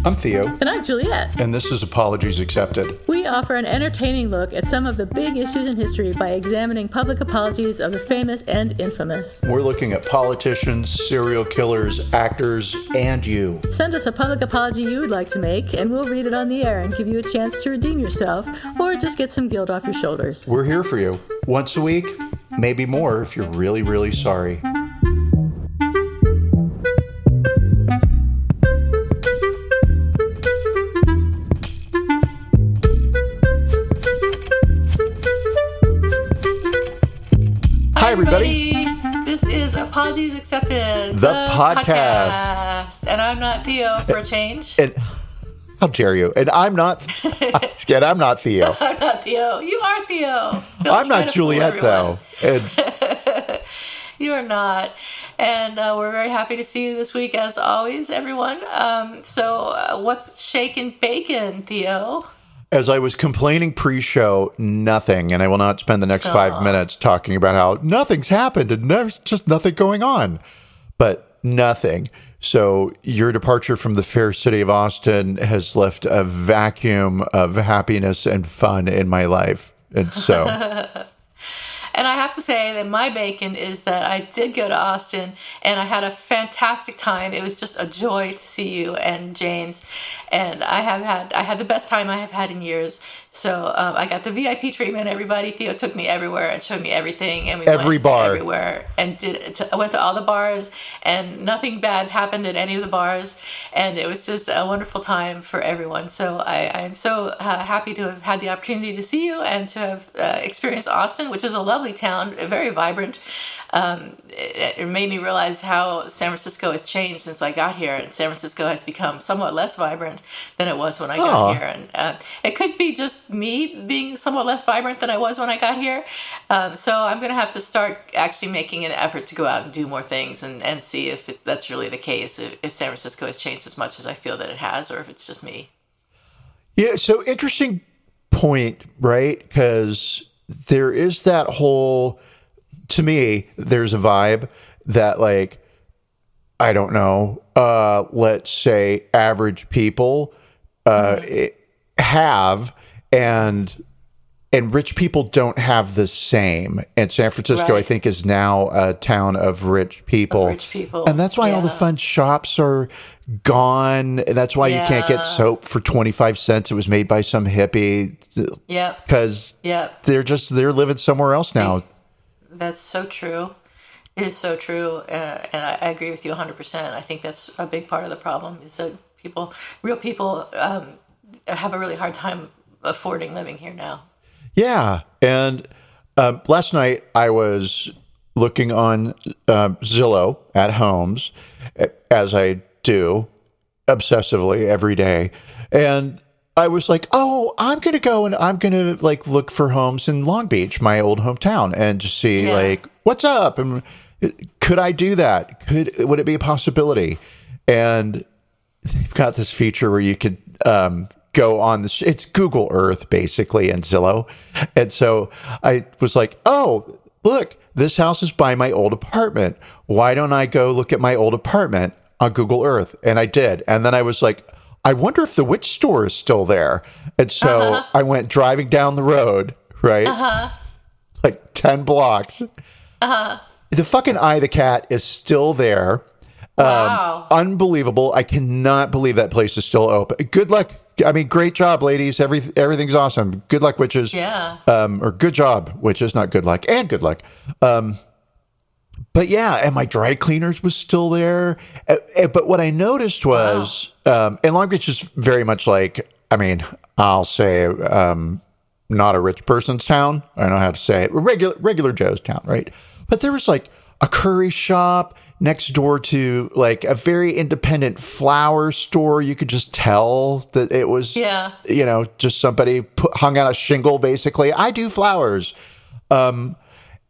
I'm Theo. And I'm Juliet. And this is Apologies Accepted. We offer an entertaining look at some of the big issues in history by examining public apologies of the famous and infamous. We're looking at politicians, serial killers, actors, and you. Send us a public apology you would like to make, and we'll read it on the air and give you a chance to redeem yourself or just get some guilt off your shoulders. We're here for you. Once a week, maybe more if you're really, really sorry. Hi, everybody. This is Apologies Accepted, the podcast. And I'm not Theo for a change. And how dare you? And I'm not I'm not Theo. I'm not Theo. You are Theo. I'm not Juliet, though. And you are not. And we're very happy to see you this week, as always, everyone. So what's shaking bacon, Theo? as I was complaining pre-show, nothing, and I will not spend the next 5 minutes talking about how nothing's happened and there's just nothing going on, but nothing. So your departure from the fair city of Austin has left a vacuum of happiness and fun in my life. And so... And I have to say that my bacon is that I did go to Austin and I had a fantastic time. It was just a joy to see you and James. And I had the best time I have had in years. So I got the VIP treatment, everybody. Theo took me everywhere and showed me everything. And we went everywhere and I went to all the bars and nothing bad happened at any of the bars. And it was just a wonderful time for everyone. So I am so happy to have had the opportunity to see you and to have experienced Austin, which is a lovely town, very vibrant. It made me realize how San Francisco has changed since I got here, and San Francisco has become somewhat less vibrant than it was when I got here. And it could be just me being somewhat less vibrant than I was when I got here. So I'm going to have to start actually making an effort to go out and do more things and see if that's really the case, if San Francisco has changed as much as I feel that it has, or if it's just me. Yeah, so interesting point, right? Because there is that whole, to me, there's a vibe that, like, I don't know, let's say average people have, and rich people don't have the same. And San Francisco, right, I think, is now a town of rich people. And that's why all the fun shops are gone. And that's why you can't get soap for 25 cents. It was made by some hippie. Yeah. Because they're living somewhere else now. That's so true. It is so true. And I agree with you 100%. I think that's a big part of the problem, is that real people have a really hard time affording living here now. Yeah. And last night I was looking on Zillow at homes, as I do obsessively every day. And I was like, oh, I'm going to go and I'm going to, like, look for homes in Long Beach, my old hometown, and just see like, what's up? And could I do that? Would it be a possibility? And they've got this feature where you could go on it's Google Earth basically, and Zillow. And so I was like, oh, look, this house is by my old apartment. Why don't I go look at my old apartment on Google Earth? And I did. And then I was like, I wonder if the witch store is still there. And so I went driving down the road, right? Like 10 blocks. The fucking Eye of the Cat is still there. Wow. Unbelievable. I cannot believe that place is still open. Good luck. I mean, great job, ladies. Everything's awesome. Good luck, witches. Yeah. Or good job, witches, not good luck. And good luck. But yeah, and my dry cleaners was still there. But what I noticed was, and Long Beach is very much like, I mean, I'll say, not a rich person's town. I don't know how to say it. Regular Joe's town, right? But there was like a curry shop next door to like a very independent flower store. You could just tell that it was, just somebody hung out a shingle, basically. I do flowers.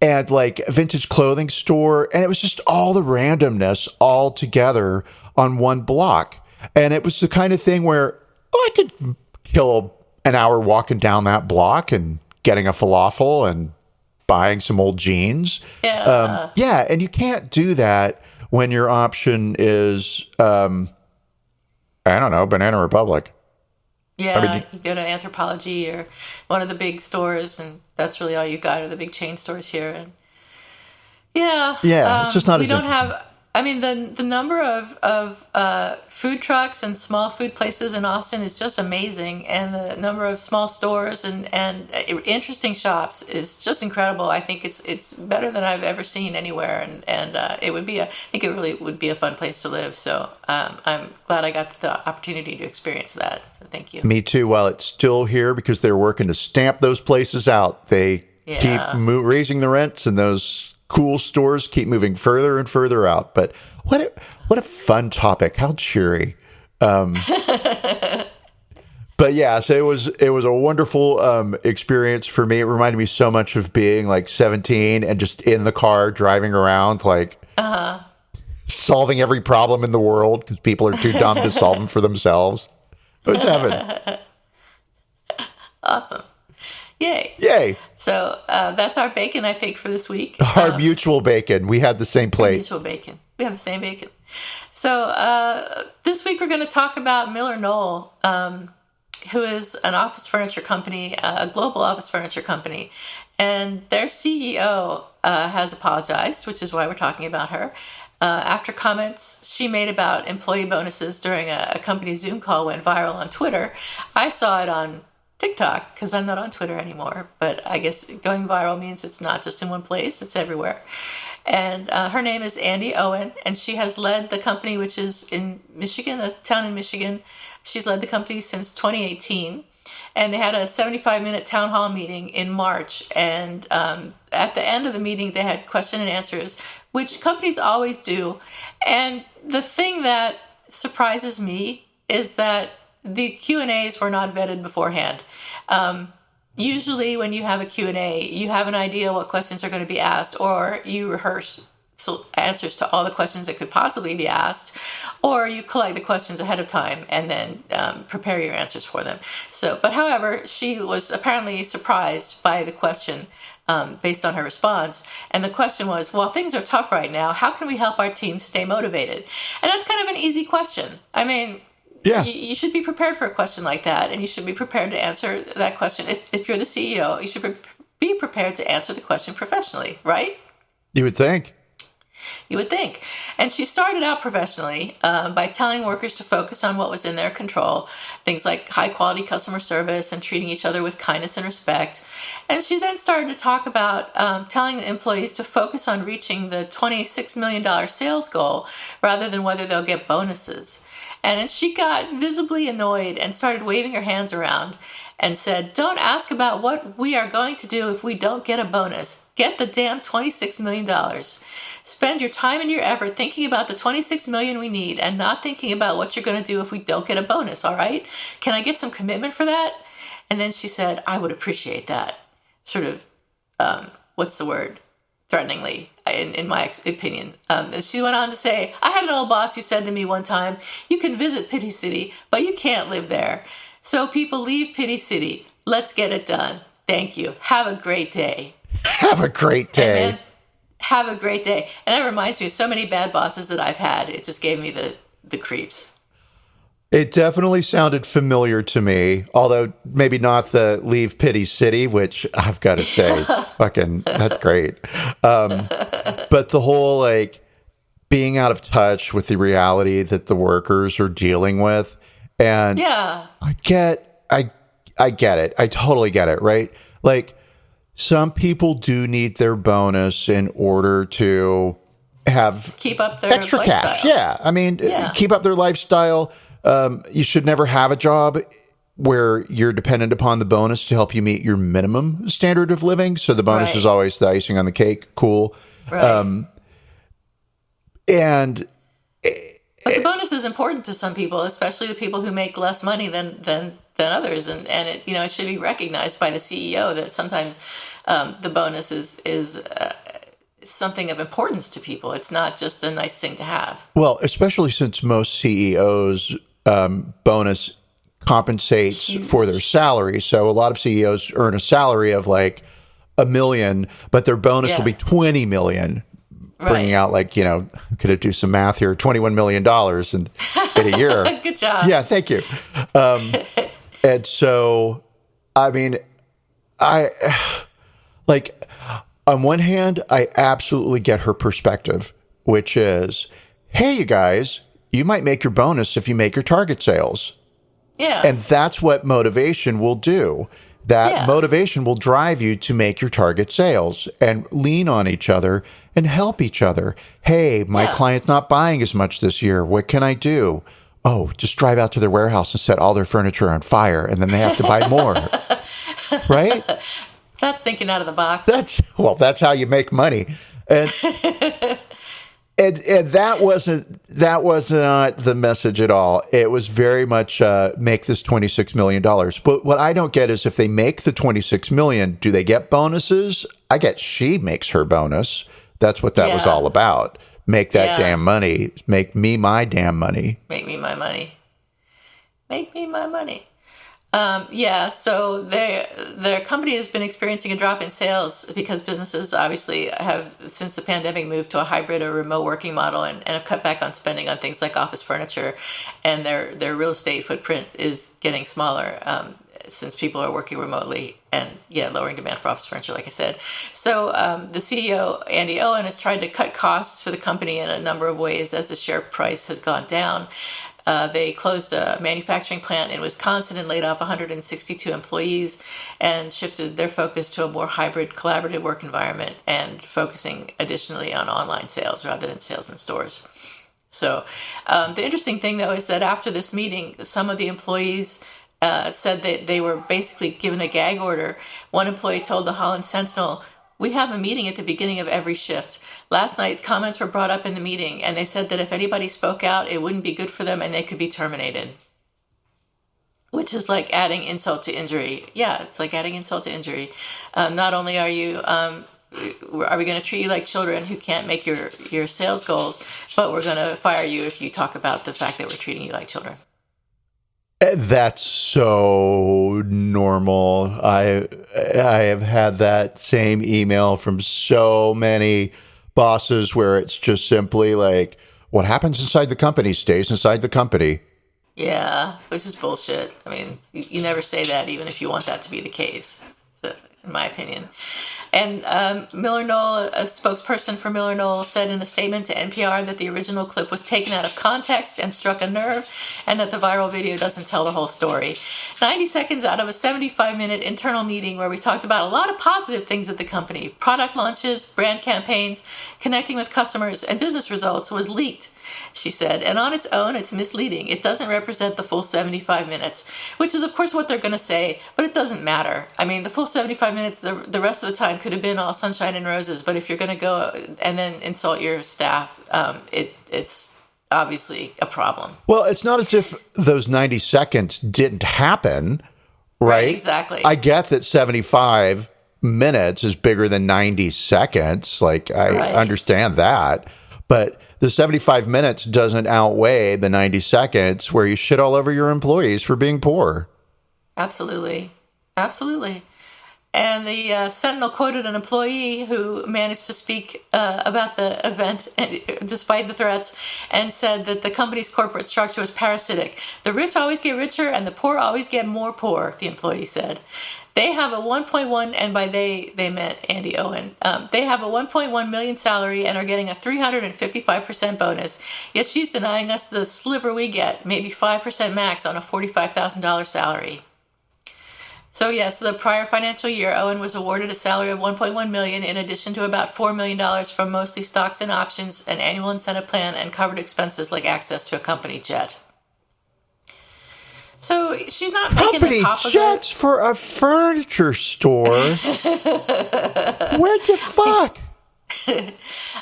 And like a vintage clothing store. And it was just all the randomness all together on one block. And it was the kind of thing where I could kill an hour walking down that block and getting a falafel and buying some old jeans. And you can't do that when your option is I don't know, Banana Republic. Yeah, I mean, you go to Anthropologie or one of the big stores, and that's really all you got are the big chain stores here. And yeah, yeah, it's just not we as don't interesting. have. I mean, the number of food trucks and small food places in Austin is just amazing, and the number of small stores and interesting shops is just incredible. I think it's better than I've ever seen anywhere, and it would be I think it really would be a fun place to live. So I'm glad I got the opportunity to experience that. So thank you. Me too. While it's still here because they're working to stamp those places out, they keep Yeah. raising the rents, and those cool stores keep moving further and further out. But what a fun topic! How cheery. But yeah, so it was a wonderful experience for me. It reminded me so much of being like 17 and just in the car driving around, like solving every problem in the world because people are too dumb to solve them for themselves. It was heaven. Awesome. Yay. Yay. So that's our bacon, I think, for this week. Our mutual bacon. We had the same plate. Mutual bacon. We have the same bacon. So this week we're going to talk about MillerKnoll, who is an office furniture company, a global office furniture company. And their CEO has apologized, which is why we're talking about her. After comments she made about employee bonuses during a company Zoom call went viral on Twitter. I saw it on TikTok because I'm not on Twitter anymore, but I guess going viral means it's not just in one place, it's everywhere. And her name is Andi Owen, and she has led the company, which is in Michigan, a town in Michigan. She's led the company since 2018, and they had a 75-minute town hall meeting in March. And at the end of the meeting, they had question and answers, which companies always do. And the thing that surprises me is that the Q&As were not vetted beforehand. Usually when you have a Q&A, you have an idea what questions are going to be asked, or you rehearse answers to all the questions that could possibly be asked, or you collect the questions ahead of time and then prepare your answers for them. But however, she was apparently surprised by the question based on her response. And the question was, well, things are tough right now. How can we help our team stay motivated? And that's kind of an easy question. I mean, Yeah. you should be prepared for a question like that, and you should be prepared to answer that question. If you're the CEO, you should be prepared to answer the question professionally, right? You would think. You would think. And she started out professionally by telling workers to focus on what was in their control, things like high-quality customer service and treating each other with kindness and respect. And she then started to talk about telling employees to focus on reaching the $26 million sales goal rather than whether they'll get bonuses. And then she got visibly annoyed and started waving her hands around and said, "Don't ask about what we are going to do if we don't get a bonus. Get the damn $26 million. Spend your time and your effort thinking about the $26 million we need and not thinking about what you're going to do if we don't get a bonus, all right? Can I get some commitment for that?" And then she said, "I would appreciate that." Sort of, what's the word? Threateningly, in my opinion. And she went on to say, "I had an old boss who said to me one time, 'You can visit Pity City, but you can't live there. So people leave Pity City. Let's get it done. Thank you. Have a great day.'" Have a great day. And then, have a great day. And that reminds me of so many bad bosses that I've had. It just gave me the creeps. It definitely sounded familiar to me, although maybe not the leave Pity City, which I've got to say, that's great. But the whole like being out of touch with the reality that the workers are dealing with. And Yeah. I get it. I totally get it. Right. Like some people do need their bonus in order to have Keep up their extra lifestyle. cash. Yeah. I mean, Yeah. keep up their lifestyle. You should never have a job where you're dependent upon the bonus to help you meet your minimum standard of living. So the bonus Right. is always the icing on the cake. Cool. Right. And But the bonus is important to some people, especially the people who make less money than others, and it should be recognized by the CEO that sometimes the bonus is something of importance to people. It's not just a nice thing to have. well, especially since most CEOs bonus compensates for their salary. So a lot of CEOs earn a salary of like $1 million, but their bonus Yeah. will be $20 million. Bringing Right. out like, could it do some math here? $21 million. And in a year. Good job. Yeah, thank you. And so, I mean, I like, on one hand, I absolutely get her perspective, which is, hey, you guys, you might make your bonus if you make your target sales. Yeah. And that's what motivation will do. That motivation will drive you to make your target sales and lean on each other and help each other. Hey, my client's not buying as much this year. What can I do? Oh, just drive out to their warehouse and set all their furniture on fire, and then they have to buy more. Right? That's thinking out of the box. That's how you make money. And And that wasn't the message at all. It was very much make this $26 million. But what I don't get is, if they make the $26 million, do they get bonuses? I get she makes her bonus. That's what that was all about. Make that damn money. Make me my damn money. Make me my money. Make me my money. So their company has been experiencing a drop in sales because businesses obviously have, since the pandemic, moved to a hybrid or remote working model and have cut back on spending on things like office furniture, and their real estate footprint is getting smaller since people are working remotely and lowering demand for office furniture, like I said. So the CEO, Andi Owen, has tried to cut costs for the company in a number of ways as the share price has gone down. They closed a manufacturing plant in Wisconsin and laid off 162 employees and shifted their focus to a more hybrid, collaborative work environment and focusing additionally on online sales rather than sales in stores. So the interesting thing, though, is that after this meeting, some of the employees said that they were basically given a gag order. One employee told the Holland Sentinel, "We have a meeting at the beginning of every shift. Last night, comments were brought up in the meeting, and they said that if anybody spoke out, it wouldn't be good for them and they could be terminated." Which is like adding insult to injury. Yeah, it's like adding insult to injury. Not only are we going to treat you like children who can't make your sales goals, but we're going to fire you if you talk about the fact that we're treating you like children. That's so normal. I have had that same email from so many bosses where it's just simply like, what happens inside the company stays inside the company. Yeah, which is bullshit. I mean, you never say that even if you want that to be the case, in my opinion. And MillerKnoll, a spokesperson for MillerKnoll, said in a statement to NPR that the original clip was taken out of context and struck a nerve, and that the viral video doesn't tell the whole story. 90 seconds out of a 75-minute internal meeting where we talked about a lot of positive things at the company, product launches, brand campaigns, connecting with customers, and business results, was leaked, she said. And on its own, it's misleading. It doesn't represent the full 75 minutes, which is, of course, what they're going to say, but it doesn't matter. I mean, the full 75 minutes, the rest of the time could have been all sunshine and roses, but if you're going to go and then insult your staff, it's obviously a problem. Well, it's not as if those 90 seconds didn't happen, right? Exactly. I get that 75 minutes is bigger than 90 seconds. Like, I understand that. But the 75 minutes doesn't outweigh the 90 seconds where you shit all over your employees for being poor. Absolutely. And the Sentinel quoted an employee who managed to speak about the event despite the threats, and said that the company's corporate structure was parasitic. The rich always get richer and the poor always get more poor, the employee said. They have a 1.1, and by they meant Andi Owen. They have a 1.1 million salary and are getting a 355% bonus. Yet she's denying us the sliver we get, maybe 5% max on a $45,000 salary. So yes, the prior financial year, Owen was awarded a salary of $1.1 million in addition to about $4 million from mostly stocks and options, an annual incentive plan, and covered expenses like access to a company jet. So she's not making the top of it. Company jets for a furniture store? What the fuck? I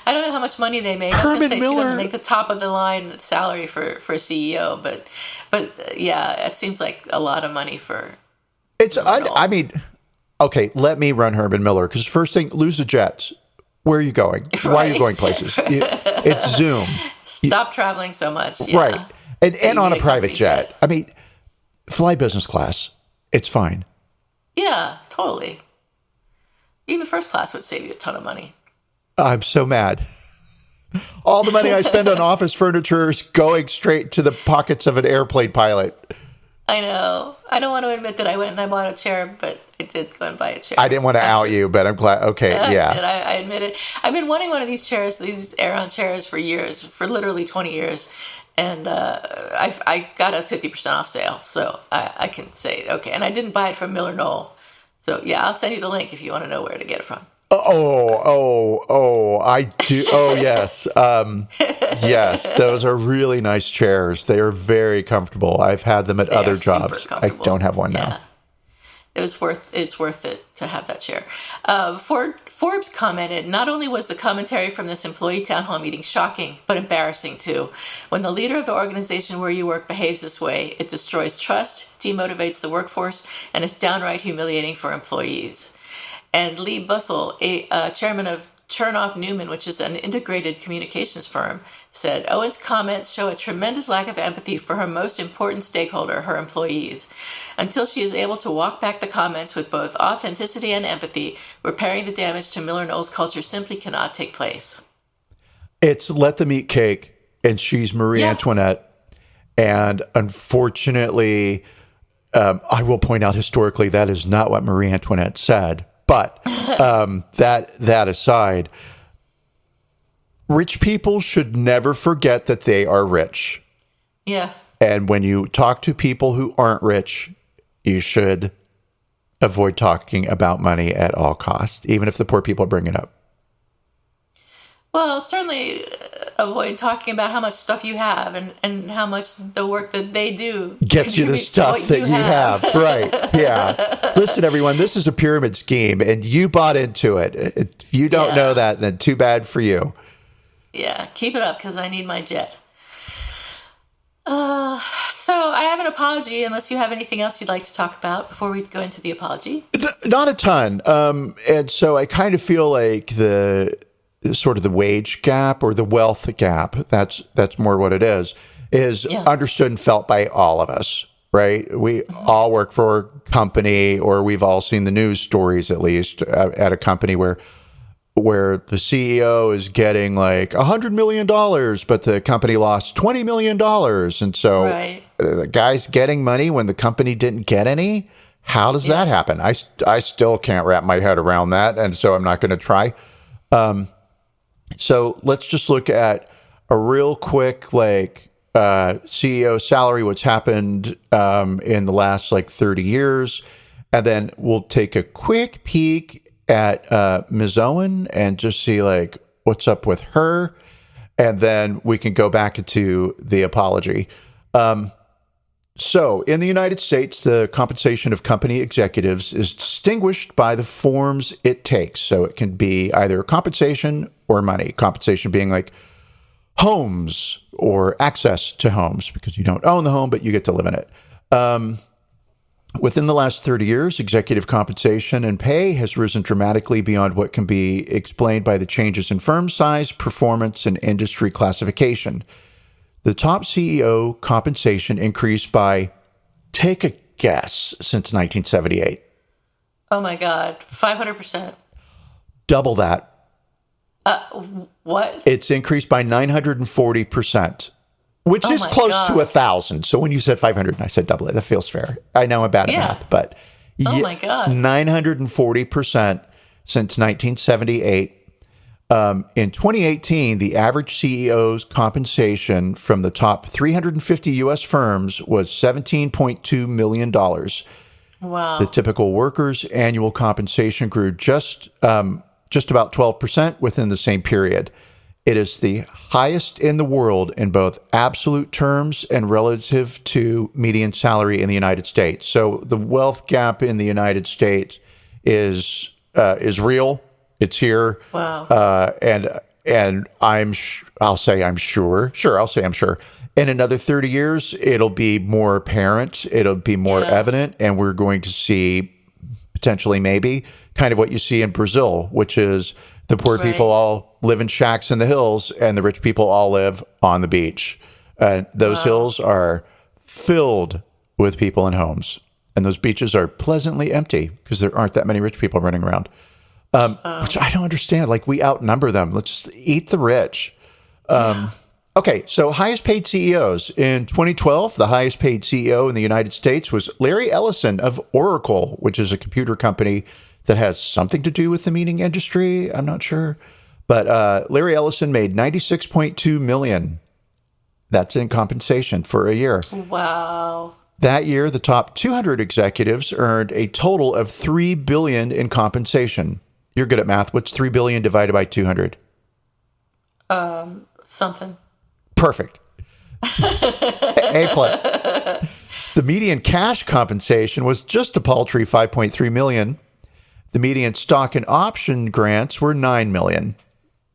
don't know how much money they make. I was going to say she doesn't make the top of the line salary for a CEO, but yeah, it seems like a lot of money for. I mean, okay, let me run Herman Miller, because first thing, lose the jets. Where are you going? Right. Why are you going places? It's Zoom. Stop traveling so much. Yeah. Right. And on a private jet. I mean, fly business class. It's fine. Yeah, totally. Even first class would save you a ton of money. I'm so mad. All the money I spend on office furniture is going straight to the pockets of an airplane pilot. I know. I don't want to admit that I went and I bought a chair, but I did go and buy a chair. I didn't want to out you, but I'm glad. Okay, yeah. I admit it. I've been wanting one of these chairs, these Aeron chairs, for years, for literally 20 years. And I got a 50% off sale, so I can say, okay. And I didn't buy it from MillerKnoll. So, yeah, I'll send you the link if you want to know where to get it from. I do. Oh, yes. Yes, those are really nice chairs. They are very comfortable. I've had them at other jobs. I don't have one now. It's worth it to have that chair. Forbes commented, not only was the commentary from this employee town hall meeting shocking, but embarrassing too. When the leader of the organization where you work behaves this way, it destroys trust, demotivates the workforce, and is downright humiliating for employees. And Lee Bussell, chairman of Chernoff Newman, which is an integrated communications firm, said, Owen's comments show a tremendous lack of empathy for her most important stakeholder, her employees. Until she is able to walk back the comments with both authenticity and empathy, repairing the damage to MillerKnoll's culture simply cannot take place. It's let them eat cake, and she's Marie Antoinette. And unfortunately, I will point out historically that is not what Marie Antoinette said. But that aside, rich people should never forget that they are rich. Yeah. And when you talk to people who aren't rich, you should avoid talking about money at all costs, even if the poor people bring it up. Well, certainly avoid talking about how much stuff you have and how much the work that they do gets you the stuff that you have. Right. Yeah. Listen, everyone, this is a pyramid scheme and you bought into it. If you don't know that, then too bad for you. Yeah. Keep it up because I need my jet. So I have an apology, unless you have anything else you'd like to talk about before we go into the apology. Not a ton. And so I kind of feel like the sort of the wage gap or the wealth gap, that's more what it is understood and felt by all of us, right? We all work for a company, or we've all seen the news stories, at least, at a company where the CEO is getting like $100 million, but the company lost $20 million. And so the guy's getting money when the company didn't get any. How does that happen? I still can't wrap my head around that. And so I'm not going to try. So let's just look at a real quick, CEO salary, what's happened in the last 30 years. And then we'll take a quick peek at Ms. Owen and just see what's up with her. And then we can go back into the apology. So in the United States, the compensation of company executives is distinguished by the forms it takes. So it can be either compensation or money. Compensation being homes or access to homes, because you don't own the home, but you get to live in it. Within the last 30 years, executive compensation and pay has risen dramatically beyond what can be explained by the changes in firm size, performance, and industry classification. The top CEO compensation increased by, take a guess, since 1978. Oh my God, 500%. Double that. What? It's increased by 940%, which is close to 1,000. So when you said 500 and I said double it, that feels fair. I know I'm bad at math, but my God, 940% since 1978. In 2018, the average CEO's compensation from the top 350 U.S. firms was $17.2 million. Wow. The typical worker's annual compensation grew just about 12% within the same period. It is the highest in the world in both absolute terms and relative to median salary in the United States. So the wealth gap in the United States is real. It's here. Wow. And I'll say I'm sure. In another 30 years, it'll be more apparent. It'll be more evident. And we're going to see potentially maybe kind of what you see in Brazil, which is the poor people all live in shacks in the hills and the rich people all live on the beach. And those hills are filled with people in homes. And those beaches are pleasantly empty because there aren't that many rich people running around. Which I don't understand. We outnumber them. Let's just eat the rich. Okay, so highest paid CEOs. In 2012, the highest paid CEO in the United States was Larry Ellison of Oracle, which is a computer company that has something to do with the meeting industry. I'm not sure. But Larry Ellison made $96.2 million. That's in compensation for a year. Wow. That year, the top 200 executives earned a total of $3 billion in compensation. You're good at math. What's $3 billion divided by 200? Something. Perfect. A+. The median cash compensation was just a paltry $5.3 million. The median stock and option grants were $9 million.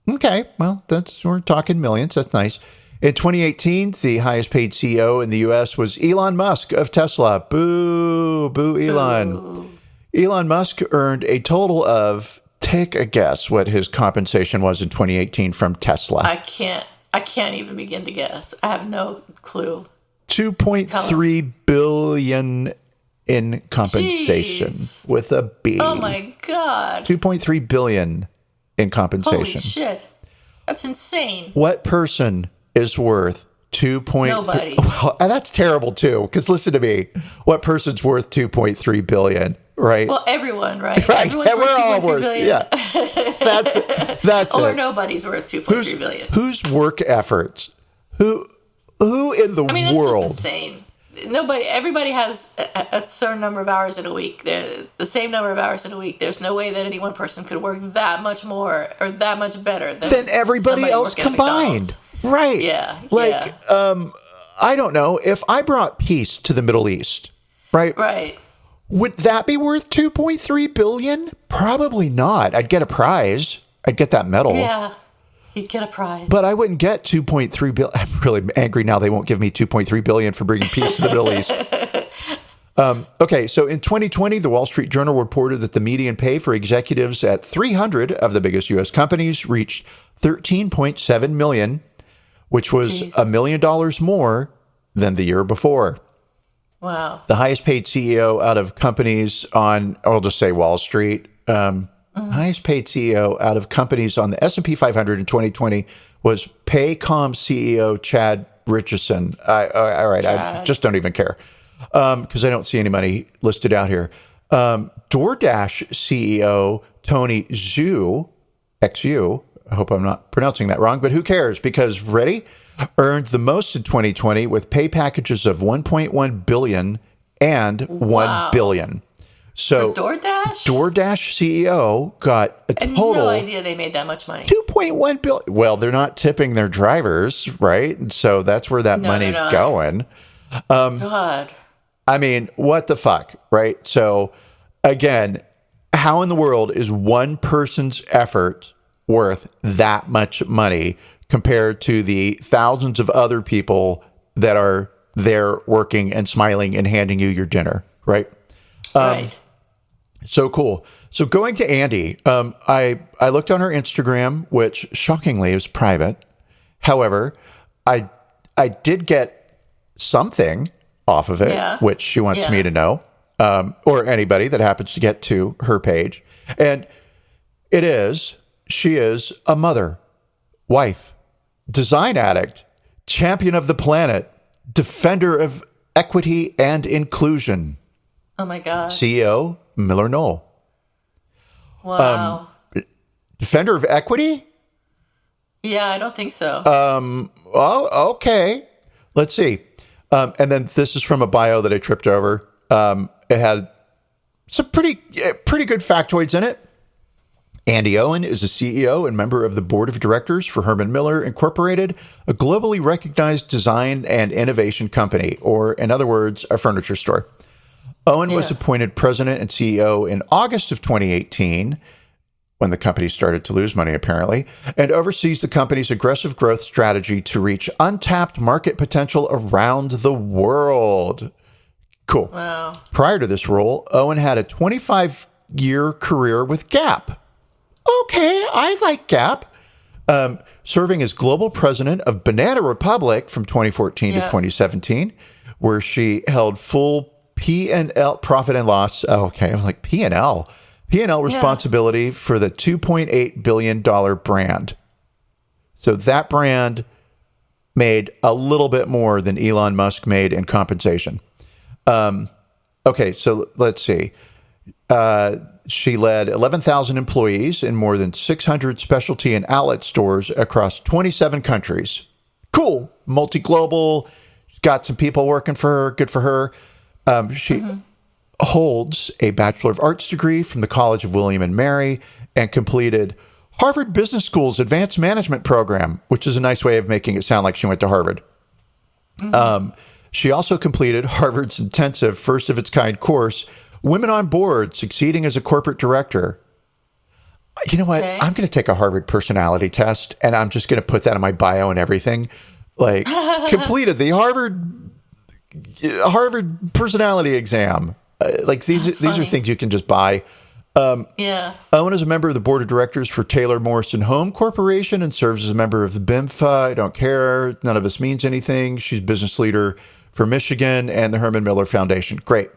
Okay, well, we're talking millions. That's nice. In 2018, the highest paid CEO in the U.S. was Elon Musk of Tesla. Boo, boo, Elon. Ooh. Elon Musk earned a total of, take a guess what his compensation was in 2018 from Tesla. I can't even begin to guess. I have no clue. $2.3 billion in compensation. Jeez. With a B. Oh my God. $2.3 billion in compensation. Holy shit. That's insane. What person is worth 2.3? Nobody. Well, that's terrible too, because listen to me. What person's worth 2.3 billion, right? Well, everyone, right? Right. Everyone's We're all worth 2.3 worth, billion. yeah. That's Or it. nobody's worth 2.3 billion. Whose work efforts? Who in the I mean, that's world? just insane. Everybody has a certain number of hours in a week. They're the same number of hours in a week. There's no way that any one person could work that much more or that much better than everybody somebody else working at combined. McDonald's. Right. Yeah. Like, I don't know. If I brought peace to the Middle East, right? Right. Would that be worth 2.3 billion? Probably not. I'd get a prize. I'd get that medal. Yeah. You'd get a prize. But I wouldn't get 2.3 billion. I'm really angry now they won't give me 2.3 billion for bringing peace to the Middle East. Okay, so in 2020, the Wall Street Journal reported that the median pay for executives at 300 of the biggest U.S. companies reached $13.7 million, which was $1 million more than the year before. Wow. The highest paid CEO out of companies on, I'll just say Wall Street, highest paid CEO out of companies on the S&P 500 in 2020 was Paycom CEO Chad Richardson. All right, I just don't even care because I don't see any money listed out here. DoorDash CEO Tony Xu, XU, I hope I'm not pronouncing that wrong, but who cares? Because, ready? Earned the most in 2020 with pay packages of $1.1 billion and $1 billion. So For DoorDash? DoorDash CEO got a total. No idea they made that much money. $2.1 billion. Well, they're not tipping their drivers, right? And so that's where that money's going. God. I mean, what the fuck, right? So again, how in the world is one person's effort worth that much money compared to the thousands of other people that are there working and smiling and handing you your dinner, right? Right. So cool. So going to Andi, I looked on her Instagram, which shockingly is private. However, I did get something off of it, which she wants me to know, or anybody that happens to get to her page. And she is a mother, wife, design addict, champion of the planet, defender of equity and inclusion. Oh my God. CEO, MillerKnoll. Wow. Defender of equity? Yeah, I don't think so. Oh, okay. Let's see. And then this is from a bio that I tripped over. It had some pretty good factoids in it. Andi Owen is a CEO and member of the board of directors for Herman Miller Incorporated, a globally recognized design and innovation company, or in other words, a furniture store. Owen was appointed president and CEO in August of 2018, when the company started to lose money, apparently, and oversees the company's aggressive growth strategy to reach untapped market potential around the world. Cool. Wow. Prior to this role, Owen had a 25-year career with Gap. Okay, I like Gap. Serving as global president of Banana Republic from 2014 to 2017, where she held full P&L, profit and loss. Oh, okay, I was like, P&L responsibility for the $2.8 billion brand. So that brand made a little bit more than Elon Musk made in compensation. Okay, so let's see. She led 11,000 employees in more than 600 specialty and outlet stores across 27 countries. Cool. Multi-global. Got some people working for her. Good for her. She holds a Bachelor of Arts degree from the College of William and Mary and completed Harvard Business School's Advanced Management Program, which is a nice way of making it sound like she went to Harvard. She also completed Harvard's intensive first of its kind course, Women on Board, Succeeding as a Corporate Director. You know what? Okay. I'm going to take a Harvard personality test, and I'm just going to put that in my bio and everything. Like, completed the Harvard personality exam. These are things you can just buy. Yeah. Owen is a member of the board of directors for Taylor Morrison Home Corporation and serves as a member of the BIMFA. I don't care. None of this means anything. She's business leader for Michigan and the Herman Miller Foundation. Great.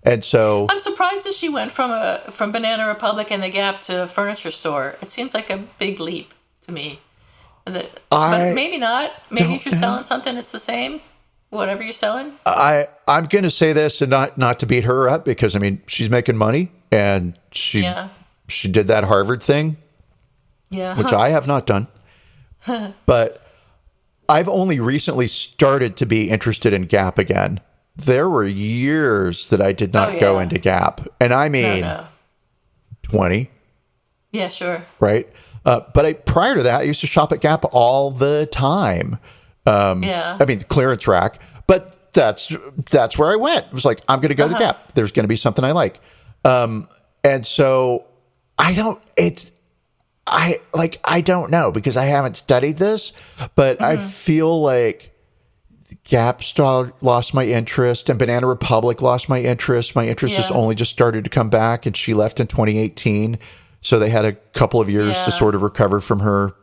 And so I'm surprised that she went from Banana Republic and the Gap to a furniture store. It seems like a big leap to me. But maybe not. Maybe if you're selling something, it's the same. Whatever you're selling. I'm going to say this and not to beat her up because, I mean, she's making money and she did that Harvard thing, which I have not done. But I've only recently started to be interested in Gap again. There were years that I did not go into Gap. And I mean, 20. Yeah, sure. Right. But prior to that, I used to shop at Gap all the time. I mean, the clearance rack. But that's where I went. It was like, I'm going to go to Gap. There's going to be something I like. And so I don't know because I haven't studied this, but I feel like Gap lost my interest and Banana Republic lost my interest. My interest has only just started to come back, and she left in 2018. So they had a couple of years to sort of recover from her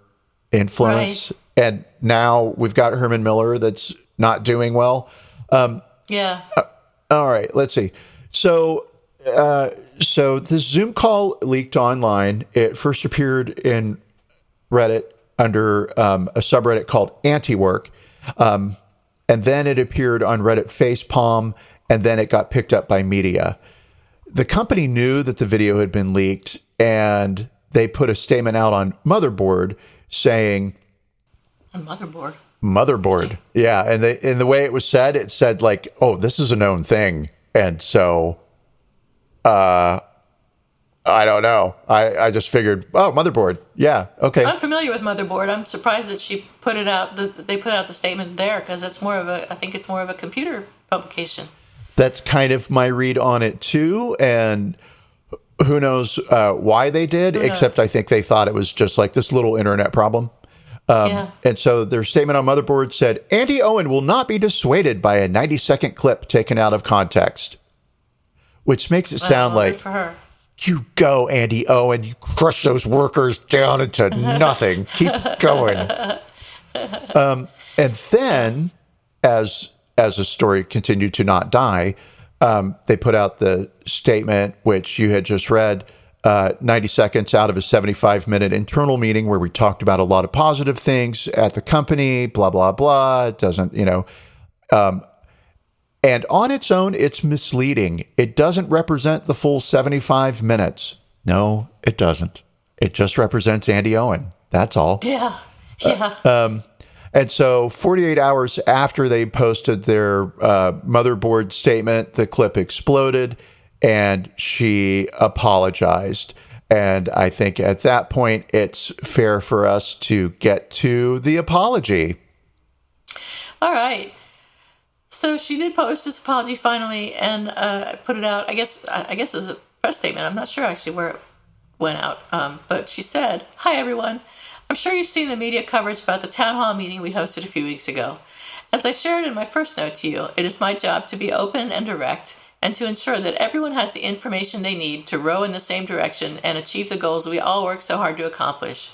influence. Right. And now we've got Herman Miller that's not doing well. All right, let's see. So this Zoom call leaked online. It first appeared in Reddit under a subreddit called Anti-Work. And then it appeared on Reddit Facepalm, and then it got picked up by media. The company knew that the video had been leaked, and they put a statement out on Motherboard saying... Motherboard. Yeah. And in the way it was said, it said like, oh, this is a known thing. And so... I don't know. I just figured, oh, Motherboard. Yeah. Okay. I'm familiar with Motherboard. I'm surprised that she put it out, that they put out the statement there, because I think it's more of a computer publication. That's kind of my read on it too. And who knows why they did, except I think they thought it was just like this little internet problem. And so their statement on Motherboard said, Andi Owen will not be dissuaded by a 90-second clip taken out of context. Which makes it sound like, for her. You go, Andi Owen. You crush those workers down into nothing. Keep going. And then, as the story continued to not die, they put out the statement, which you had just read, 90 seconds out of a 75-minute internal meeting where we talked about a lot of positive things at the company, blah, blah, blah. It doesn't, and on its own, it's misleading. It doesn't represent the full 75 minutes. No, it doesn't. It just represents Andi Owen. That's all. Yeah. And so 48 hours after they posted their Motherboard statement, the clip exploded and she apologized. And I think at that point, it's fair for us to get to the apology. All right. So she did post this apology finally and put it out, I guess as a press statement. I'm not sure actually where it went out. But she said, "Hi, everyone. I'm sure you've seen the media coverage about the town hall meeting we hosted a few weeks ago. As I shared in my first note to you, it is my job to be open and direct and to ensure that everyone has the information they need to row in the same direction and achieve the goals we all work so hard to accomplish.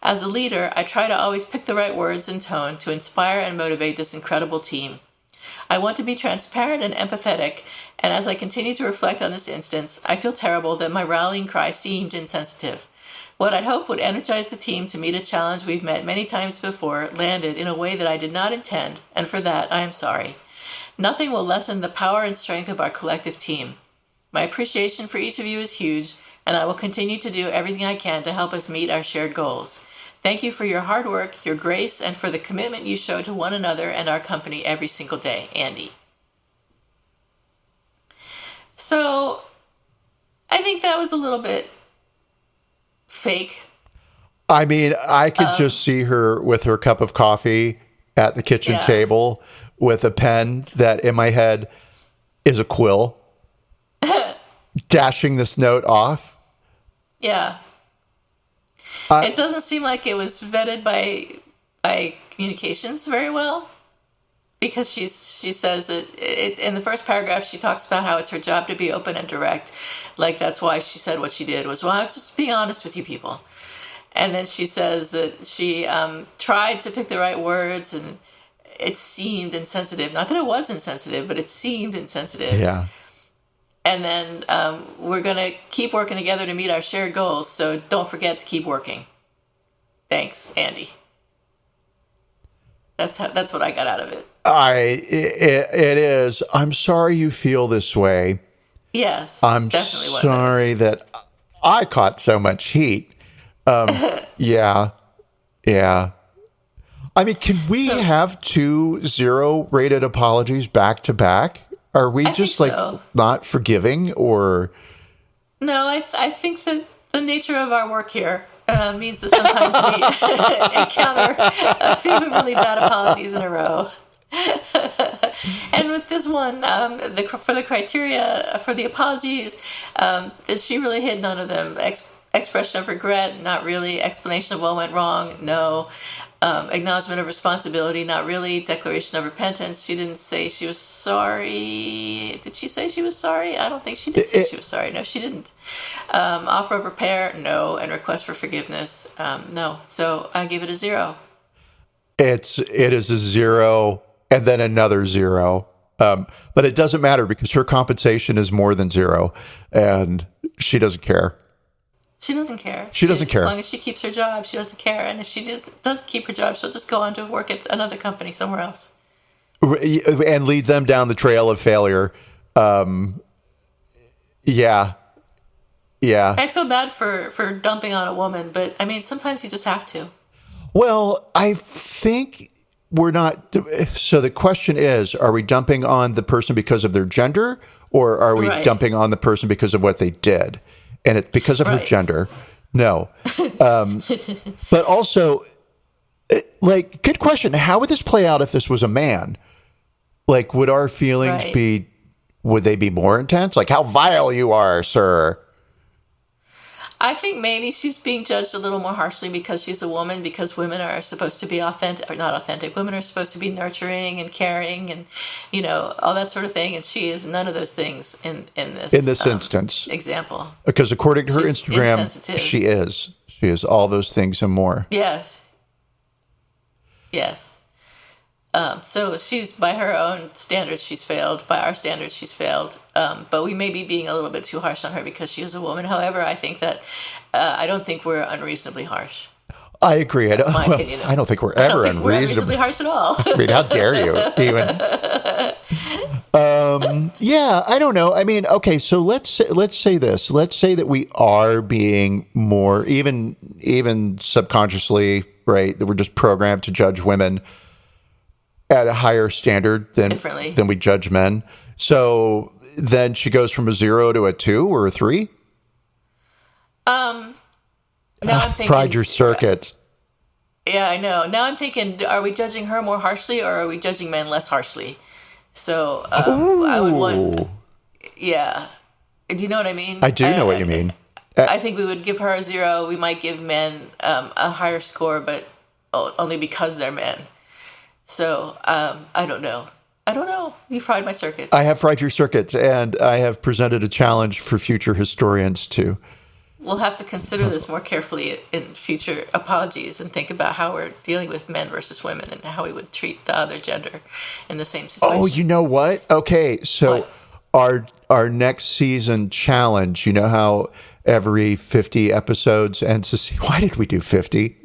As a leader, I try to always pick the right words and tone to inspire and motivate this incredible team. I want to be transparent and empathetic, and as I continue to reflect on this instance, I feel terrible that my rallying cry seemed insensitive. What I'd hoped would energize the team to meet a challenge we've met many times before landed in a way that I did not intend, and for that I am sorry. Nothing will lessen the power and strength of our collective team. My appreciation for each of you is huge, and I will continue to do everything I can to help us meet our shared goals. Thank you for your hard work, your grace, and for the commitment you show to one another and our company every single day. Andi. So, I think that was a little bit fake. I mean, I could just see her with her cup of coffee at the kitchen table with a pen that in my head is a quill, dashing this note off. Yeah. It doesn't seem like it was vetted by communications very well, because she says that in the first paragraph she talks about how it's her job to be open and direct, like that's why she said what she did was, well, I'm just being honest with you people. And then she says that she tried to pick the right words and it seemed insensitive. Not that it was insensitive, but it seemed insensitive. Yeah. And then we're going to keep working together to meet our shared goals, so don't forget to keep working. Thanks, Andi. That's what I got out of it. It is. I'm sorry you feel this way. Yes, I'm definitely sorry that I caught so much heat. Yeah. I mean, can we have 2 0-rated apologies back to back? Are we just like not forgiving, or? No, I think that the nature of our work here means that sometimes we encounter a few really bad apologies in a row. And with this one, for the criteria for the apologies, she really hit none of them. Expression of regret, not really. Explanation of what went wrong, no. Acknowledgement of responsibility, not really. Declaration of repentance, she didn't say she was sorry. Did she say she was sorry? I don't think she did say she was sorry. No, she didn't. Offer of repair, no. And request for forgiveness, no. So I give it a 0. It is a 0 and then another 0. But it doesn't matter because her compensation is more than 0 and she doesn't care. She doesn't care. She doesn't care. As long as she keeps her job, she doesn't care. And if she does keep her job, she'll just go on to work at another company somewhere else. And lead them down the trail of failure. Yeah. I feel bad for dumping on a woman, but I mean, sometimes you just have to. Well, I think we're not. So the question is, are we dumping on the person because of their gender, or are we dumping on the person because of what they did? And it's because of her gender. No. But also, good question. How would this play out if this was a man? Like, would our feelings would they be more intense? Like, how vile you are, sir. I think maybe she's being judged a little more harshly because she's a woman, because women are supposed to be authentic, or not authentic. Women are supposed to be nurturing and caring and, all that sort of thing. And she is none of those things in this instance example. Because according to her She's Instagram, insensitive. she is all those things and more. Yes. So she's, by her own standards, she's failed. By our standards, she's failed. But we may be being a little bit too harsh on her because she is a woman. However, I think that I don't think we're unreasonably harsh. I agree. That's my opinion. I don't think we're ever unreasonably harsh at all. I mean, how dare you even? I don't know. I mean, okay, so let's say this. Let's say that we are being more, even subconsciously, right? That we're just programmed to judge women at a higher standard than we judge men. So then she goes from a 0 to a 2 or a 3? Now I'm thinking, fried your circuits. Yeah, I know. Now I'm thinking, are we judging her more harshly, or are we judging men less harshly? So I would want. Yeah. Do you know what I mean? I do know what you mean. I think we would give her a 0. We might give men a higher score, but only because they're men. So I don't know. You fried my circuits. I have fried your circuits, and I have presented a challenge for future historians too. We'll have to consider this more carefully in future apologies and think about how we're dealing with men versus women and how we would treat the other gender in the same situation. Oh, you know what? Okay, so our next season challenge, you know how every 50 episodes and to see, why did we do 50?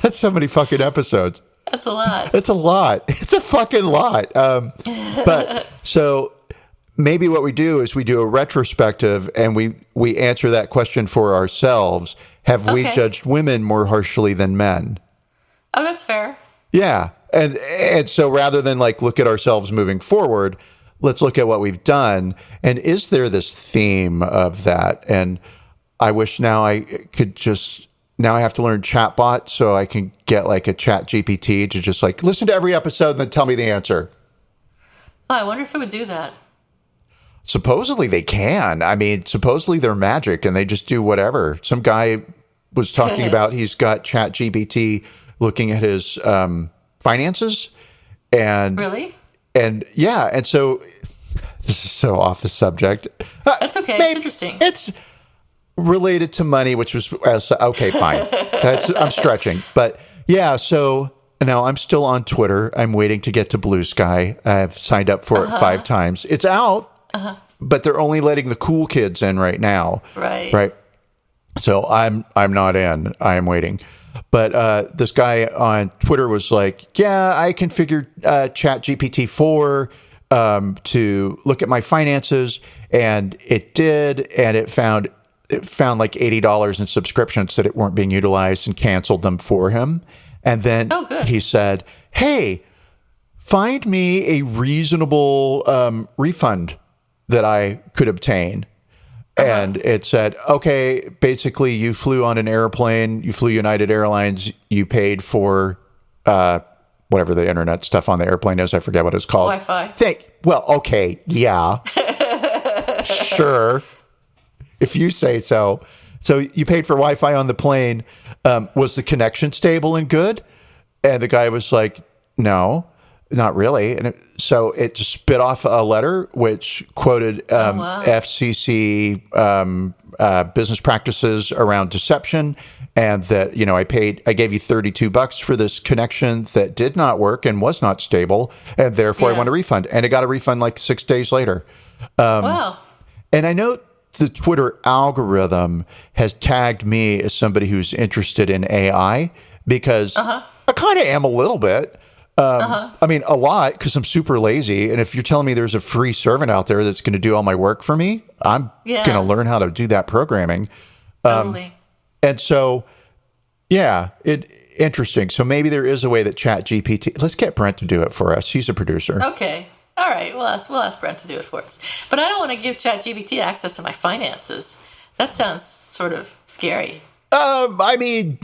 That's so many fucking episodes. That's a lot. It's a lot. It's a fucking lot. But so maybe what we do is we do a retrospective and we answer that question for ourselves. Have we judged women more harshly than men? Oh, that's fair. Yeah. And so rather than like look at ourselves moving forward, let's look at what we've done. And is there this theme of that? And I wish now I could just, now I have to learn chatbot so I can get like a chat GPT to just like listen to every episode and then tell me the answer. Oh, I wonder if it would do that. Supposedly they can. I mean, supposedly they're magic and they just do whatever. Some guy was talking about he's got chat GPT looking at his finances. And really? And yeah, and so this is so off the subject. That's okay. It's interesting. It's related to money, which was okay, fine. I'm stretching, but yeah. So now I'm still on Twitter. I'm waiting to get to Blue Sky. I've signed up for it 5 times. It's out, but they're only letting the cool kids in right now. Right. So I'm not in. I am waiting. But this guy on Twitter was like, yeah, I configured Chat GPT-4 to look at my finances, and it did, and it found like $80 in subscriptions that it weren't being utilized and canceled them for him. And then he said, hey, find me a reasonable refund that I could obtain. And it said, okay, basically you flew on an airplane, you flew United Airlines, you paid for whatever the internet stuff on the airplane is. I forget what it's called. Wi-Fi. Well, okay, yeah. Sure. If you say so. So you paid for Wi-Fi on the plane. Was the connection stable and good? And the guy was like, no. Not really. And so it just spit off a letter which quoted FCC business practices around deception, and that, you know, I gave you $32 for this connection that did not work and was not stable, and therefore I want a refund. And it got a refund like 6 days later. Wow. And I know the Twitter algorithm has tagged me as somebody who's interested in AI because I kind of am a little bit. I mean, a lot, because I'm super lazy. And if you're telling me there's a free servant out there that's going to do all my work for me, I'm going to learn how to do that programming. Totally. And so, yeah, interesting. So maybe there is a way that Chat GPT, let's get Brent to do it for us. He's a producer. Okay. All right. We'll ask Brent to do it for us. But I don't want to give Chat GPT access to my finances. That sounds sort of scary. I mean,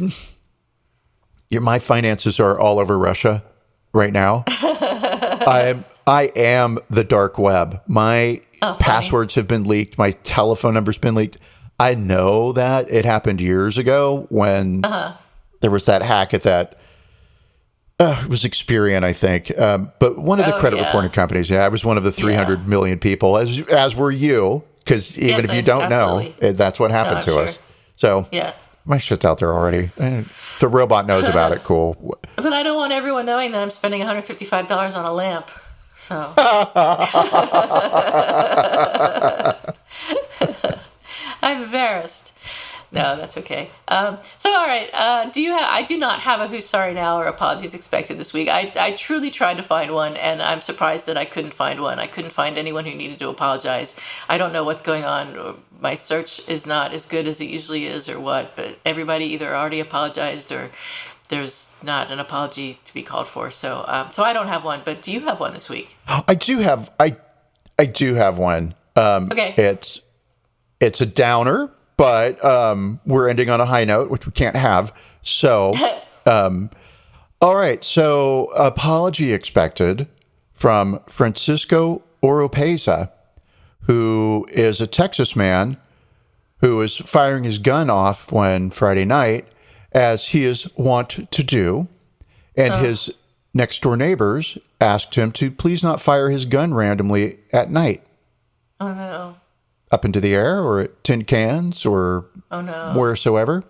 my finances are all over Russia right now. I am the dark web. My passwords have been leaked. My telephone number's been leaked. I know that it happened years ago when there was that hack at that. It was Experian, I think. But one of the credit reporting companies. Yeah, I was one of the 300 million people, as were you. Because even if you don't know, that's what happened to us. So my shit's out there already. If the robot knows about it, cool. But I don't want everyone knowing that I'm spending $155 on a lamp. So I'm embarrassed. No, that's okay. So, all right. I do not have a who's sorry now or apologies expected this week. I truly tried to find one, and I'm surprised that I couldn't find one. I couldn't find anyone who needed to apologize. I don't know what's going on. My search is not as good as it usually is, or what. But everybody either already apologized or there's not an apology to be called for. So, I don't have one. But do you have one this week? I do have. I do have one. Okay. It's a downer. But we're ending on a high note, which we can't have. So, all right. So, apology expected from Francisco Oropeza, who is a Texas man who was firing his gun off one Friday night, as he is wont to do. And his next door neighbors asked him to please not fire his gun randomly at night. Oh, no. Up into the air or at tin cans or wheresoever.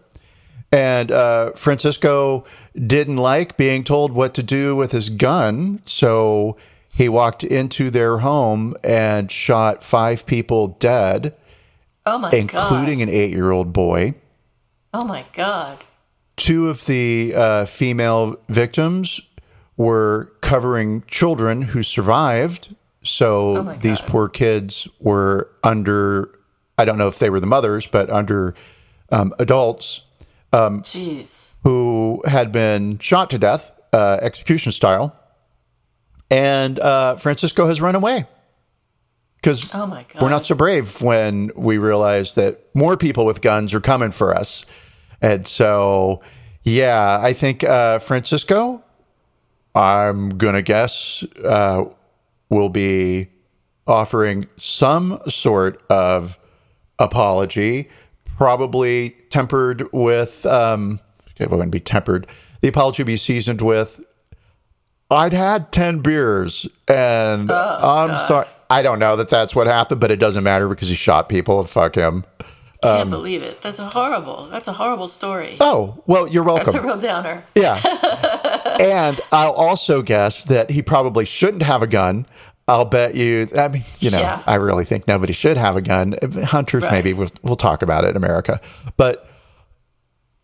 And Francisco didn't like being told what to do with his gun, so he walked into their home and shot 5 people dead Oh my including God. an 8-year-old boy. Oh my God. 2 of the female victims were covering children who survived. So Oh my these God. poor kids were under, I don't know if they were the mothers, but under adults Jeez. who had been shot to death, execution style. And Francisco has run away because Oh my God. we're not so brave when we realize that more people with guns are coming for us. And so, yeah, I think Francisco, I'm going to guess, will be offering some sort of apology, probably tempered with, okay, it wouldn't be tempered. The apology would be seasoned with, I'd had 10 beers and I'm sorry. I don't know that that's what happened, but it doesn't matter because he shot people. Fuck him. Can't believe it. That's a horrible story. Oh, well, you're welcome. That's a real downer. Yeah. And I'll also guess that he probably shouldn't have a gun. I'll bet you, I mean, Yeah. I really think nobody should have a gun. Hunters, Right. maybe we'll talk about it in America. But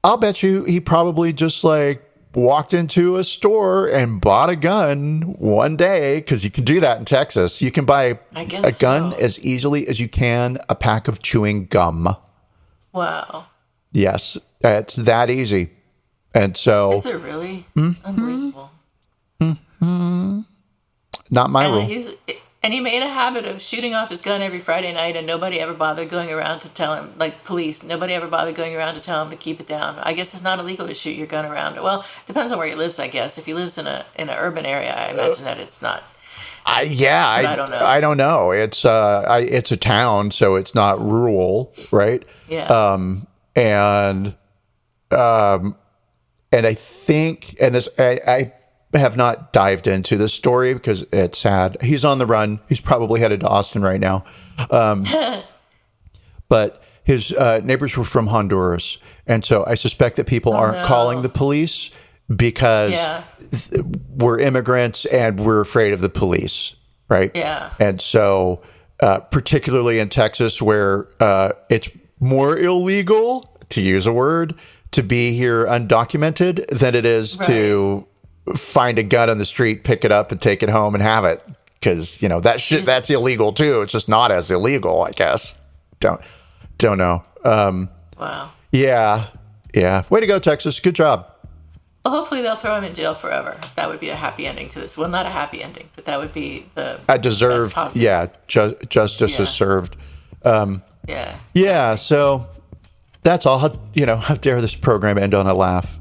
I'll bet you he probably just like walked into a store and bought a gun one day, because you can do that in Texas. You can buy I a guess gun so. as easily as you can a pack of chewing gum. Wow. Yes, it's that easy. And so, Is it really? Unbelievable. not my And rule. he made a habit of shooting off his gun every Friday night, and nobody ever bothered going around to tell him, like police, nobody ever bothered going around to tell him to keep it down. I guess it's not illegal to shoot your gun around. Well, depends on where he lives, I guess. If he lives in an urban area, I imagine that it's not. I don't know. I don't know. It's it's a town, so it's not rural, right? Yeah. And I think, and this, I have not dived into this story because it's sad. He's on the run. He's probably headed to Austin right now. But his neighbors were from Honduras. And so I suspect that people aren't calling the police because Yeah. we're immigrants and we're afraid of the police, right? Yeah. And so, particularly in Texas, where it's more illegal, to use a word, to be here undocumented than it is to find a gun on the street, pick it up, and take it home and have it. Because that's illegal too. It's just not as illegal, I guess. Don't know. Wow. Yeah. Way to go, Texas. Good job. Well, hopefully they'll throw him in jail forever. That would be a happy ending to this. Well, not a happy ending, but that would be the I deserved. best possible. Yeah. Justice is served. Yeah. Yeah. So that's all. How dare this program end on a laugh?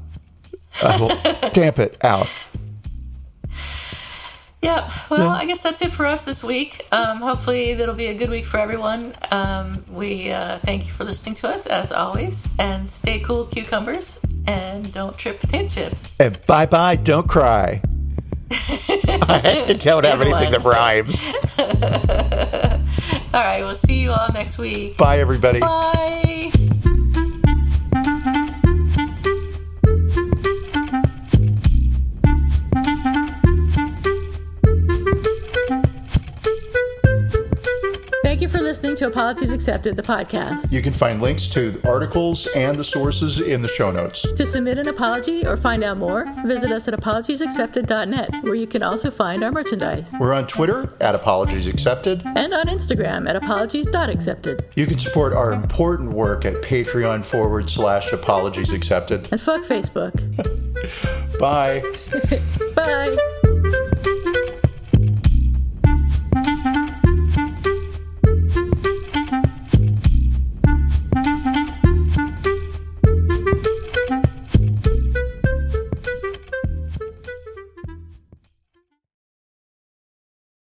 I will damp it out. Yeah, well, I guess that's it for us this week. Hopefully, it'll be a good week for everyone. We thank you for listening to us, as always. And stay cool, cucumbers. And don't trip potato chips. And bye-bye, don't cry. I don't have anything that rhymes. All right, we'll see you all next week. Bye, everybody. Bye. Thank you for listening to Apologies Accepted, the podcast. You can find links to the articles and the sources in the show notes. To submit an apology or find out more, visit us at apologiesaccepted.net, where you can also find our merchandise. We're on Twitter at Apologies Accepted. And on Instagram at apologies.accepted. You can support our important work at Patreon.com/Apologies Accepted. And fuck Facebook. Bye. Bye.